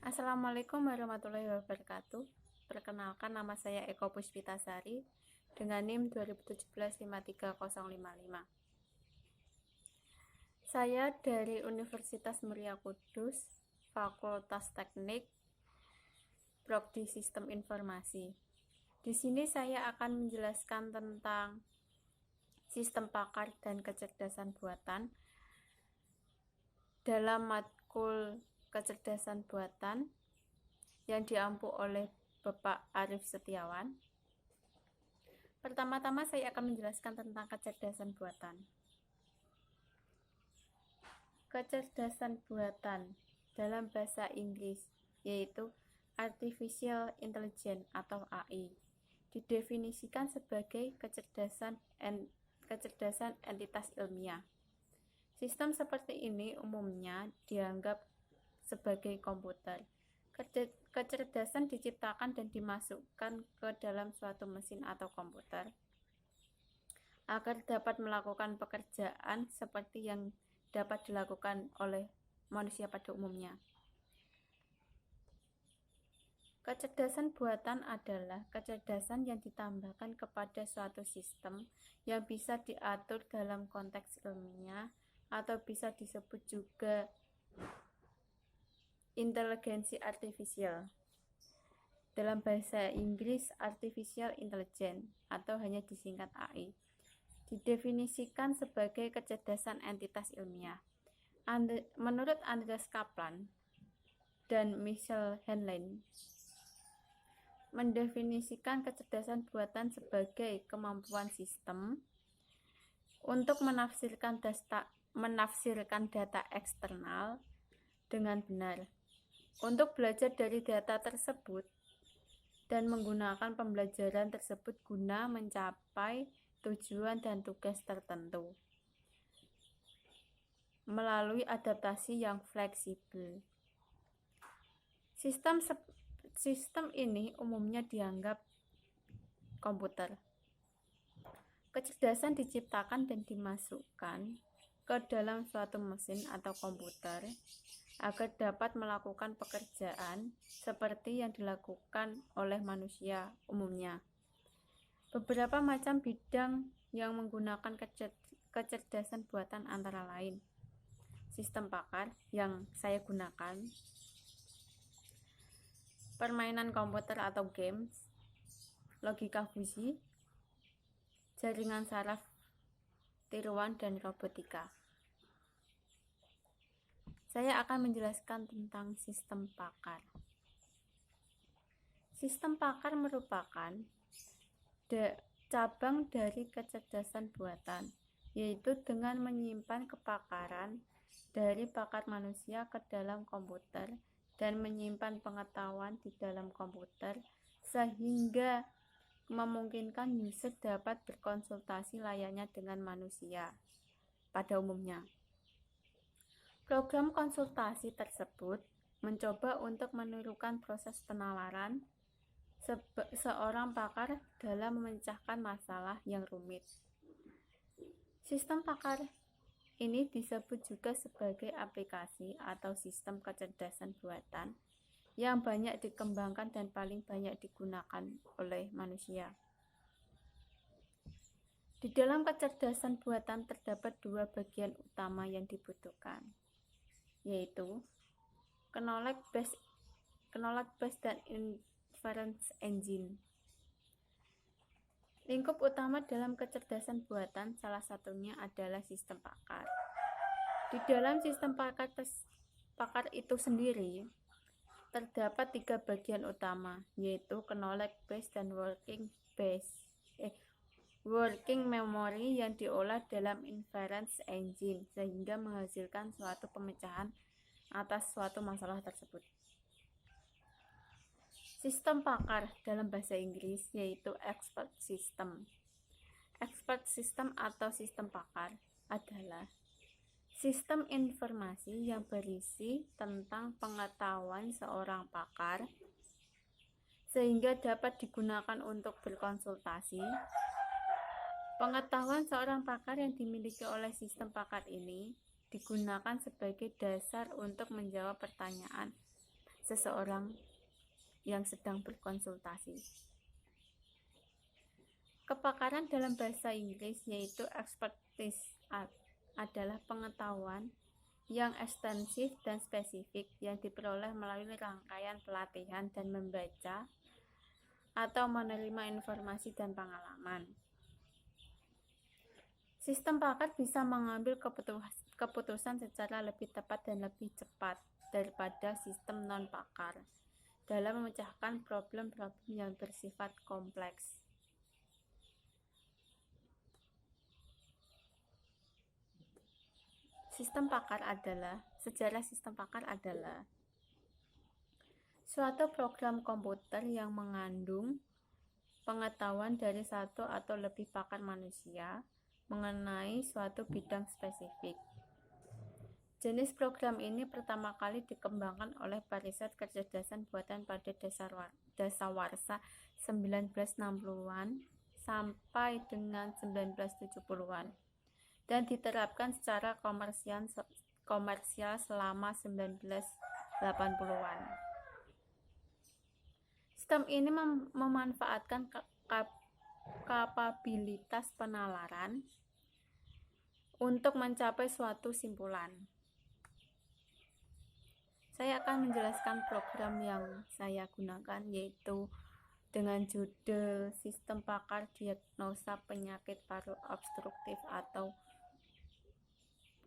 Assalamualaikum warahmatullahi wabarakatuh. Perkenalkan, nama saya Eko Puspitasari dengan NIM 2017-53055. Saya dari Universitas Muria Kudus, Fakultas Teknik, Prodi Sistem Informasi. Di sini saya akan menjelaskan tentang sistem pakar dan kecerdasan buatan dalam matkul kecerdasan buatan yang diampu oleh Bapak Arif Setiawan. Pertama-tama saya akan menjelaskan tentang kecerdasan buatan. Kecerdasan buatan dalam bahasa Inggris yaitu Artificial Intelligence atau AI didefinisikan sebagai kecerdasan entitas ilmiah. Sistem seperti ini umumnya dianggap sebagai komputer. Kecerdasan diciptakan dan dimasukkan ke dalam suatu mesin atau komputer agar dapat melakukan pekerjaan seperti yang dapat dilakukan oleh manusia pada umumnya. Kecerdasan buatan adalah kecerdasan yang ditambahkan kepada suatu sistem yang bisa diatur dalam konteks ilmiah atau bisa disebut juga inteligensi artifisial. Dalam bahasa Inggris, Artificial Intelligence atau hanya disingkat AI, didefinisikan sebagai kecerdasan entitas ilmiah. Menurut Andreas Kaplan dan Michel Henlein, mendefinisikan kecerdasan buatan sebagai kemampuan sistem untuk menafsirkan data eksternal dengan benar, untuk belajar dari data tersebut dan menggunakan pembelajaran tersebut guna mencapai tujuan dan tugas tertentu melalui adaptasi yang fleksibel. Sistem ini umumnya dianggap komputer. Kecerdasan diciptakan dan dimasukkan ke dalam suatu mesin atau komputer agar dapat melakukan pekerjaan seperti yang dilakukan oleh manusia umumnya. Beberapa macam bidang yang menggunakan kecerdasan buatan antara lain sistem pakar yang saya gunakan, permainan komputer atau games, logika fuzzy, jaringan saraf tiruan, dan robotika. Saya akan menjelaskan tentang sistem pakar. Sistem pakar merupakan cabang dari kecerdasan buatan, yaitu dengan menyimpan kepakaran dari pakar manusia ke dalam komputer dan menyimpan pengetahuan di dalam komputer sehingga memungkinkan user dapat berkonsultasi layaknya dengan manusia pada umumnya. Program konsultasi tersebut mencoba untuk menirukan proses penalaran seorang pakar dalam memecahkan masalah yang rumit. Sistem pakar ini disebut juga sebagai aplikasi atau sistem kecerdasan buatan yang banyak dikembangkan dan paling banyak digunakan oleh manusia. Di dalam kecerdasan buatan terdapat dua bagian utama yang dibutuhkan, yaitu knowledge base dan inference engine. Lingkup utama dalam kecerdasan buatan salah satunya adalah sistem pakar. Di dalam sistem pakar itu sendiri terdapat tiga bagian utama, yaitu knowledge base dan working memory yang diolah dalam inference engine sehingga menghasilkan suatu pemecahan atas suatu masalah tersebut. Sistem pakar dalam bahasa Inggris yaitu expert system. Expert system atau sistem pakar adalah sistem informasi yang berisi tentang pengetahuan seorang pakar sehingga dapat digunakan untuk berkonsultasi. Pengetahuan seorang pakar yang dimiliki oleh sistem pakar ini digunakan sebagai dasar untuk menjawab pertanyaan seseorang yang sedang berkonsultasi. Kepakaran dalam bahasa Inggris yaitu expertise adalah pengetahuan yang ekstensif dan spesifik yang diperoleh melalui rangkaian pelatihan dan membaca atau menerima informasi dan pengalaman. Sistem pakar bisa mengambil keputusan secara lebih tepat dan lebih cepat daripada sistem non-pakar dalam memecahkan problem-problem yang bersifat kompleks. Sejarah sistem pakar adalah suatu program komputer yang mengandung pengetahuan dari satu atau lebih pakar manusia mengenai suatu bidang spesifik. Jenis program ini pertama kali dikembangkan oleh periset kecerdasan buatan pada dasawarsa 1960-an sampai dengan 1970-an dan diterapkan secara komersial selama 1980-an. Sistem ini memanfaatkan kapabilitas penalaran untuk mencapai suatu simpulan. Saya akan menjelaskan program yang saya gunakan, yaitu dengan judul Sistem Pakar Diagnosa Penyakit Paru Obstruktif atau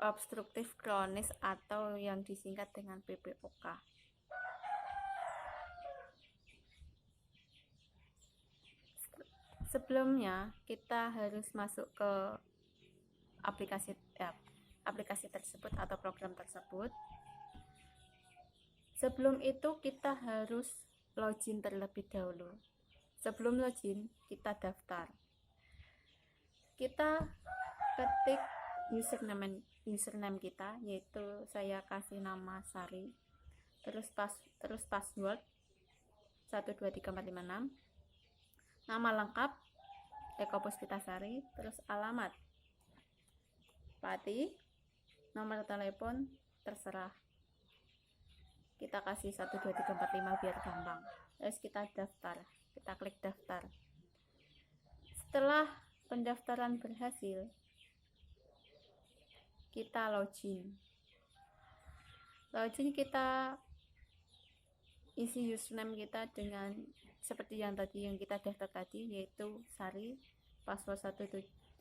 obstruktif kronis atau yang disingkat dengan PPOK. Sebelumnya kita harus masuk ke aplikasi tersebut atau program tersebut. Sebelum itu kita harus login terlebih dahulu. Sebelum login kita daftar. Kita ketik username kita, yaitu saya kasih nama Sari, terus password 123456, nama lengkap Eko Puspitasari, terus alamat Pati, nomor telepon terserah, kita kasih 12345 biar gampang. Terus kita daftar, kita klik daftar. Setelah pendaftaran berhasil, kita login, kita isi username kita dengan seperti yang kita daftar tadi, yaitu Sari, password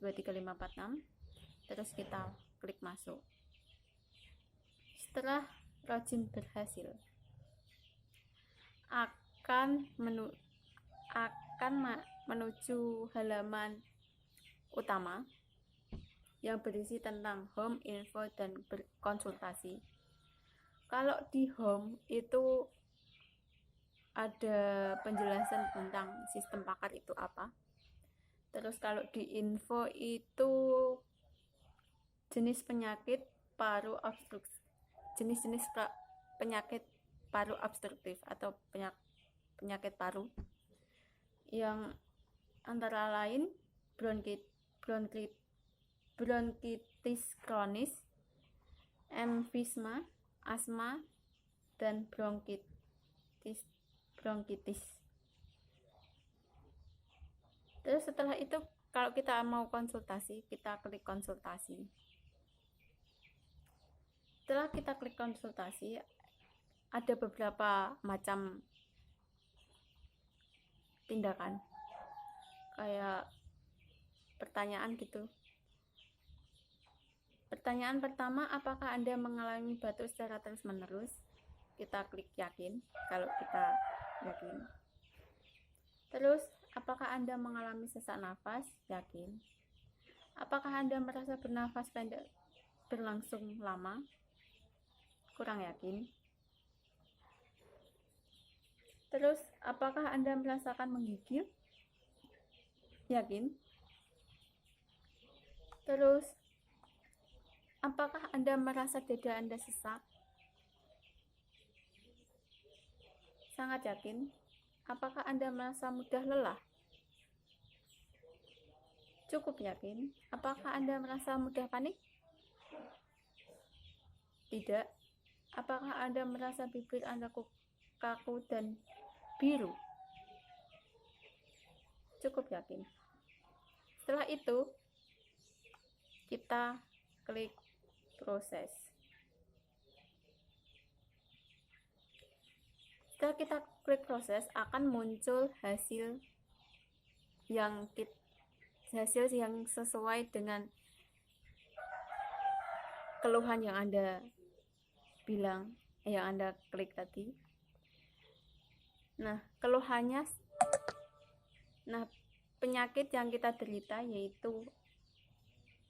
123546, terus kita klik masuk. Setelah login berhasil, akan menuju halaman utama yang berisi tentang home, info, dan berkonsultasi. Kalau di home itu ada penjelasan tentang sistem pakar itu apa. Terus kalau di info itu jenis penyakit paru obstruktif, jenis-jenis penyakit paru obstruktif atau penyakit paru yang antara lain bronkitis kronis, emfisema, asma, dan bronkitis. Terus setelah itu kalau kita mau konsultasi, kita klik konsultasi. Setelah kita klik konsultasi, ada beberapa macam tindakan, kayak pertanyaan gitu. Pertanyaan pertama, apakah Anda mengalami batuk secara terus-menerus? Kita klik yakin kalau kita yakin. Terus, apakah Anda mengalami sesak nafas? Yakin. Apakah Anda merasa bernafas pendek berlangsung lama? Kurang yakin. Terus, apakah Anda merasakan menggigil? Yakin. Terus, apakah Anda merasa dada Anda sesak? Sangat yakin. Apakah Anda merasa mudah lelah? Cukup yakin. Apakah Anda merasa mudah panik? Tidak. Apakah Anda merasa bibir Anda kaku, dan biru? Cukup yakin. Setelah itu, kita klik proses. Setelah kita klik proses, akan muncul hasil yang sesuai dengan keluhan yang Anda bilang, yang Anda klik tadi. Nah, keluhannya, penyakit yang kita derita yaitu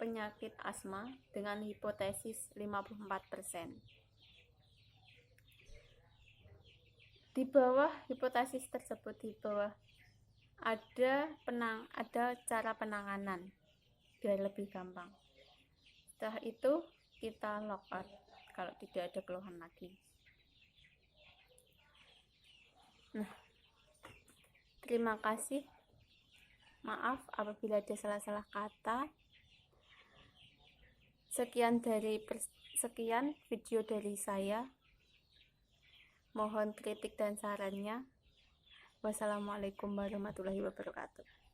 penyakit asma dengan hipotesis 54%. Di bawah hipotesis tersebut, di bawah ada cara penanganan biar lebih gampang. Setelah itu kita log out kalau tidak ada keluhan lagi. Nah, terima kasih. Maaf apabila ada salah-salah kata. Sekian video dari saya. Mohon kritik dan sarannya. Wassalamualaikum warahmatullahi wabarakatuh.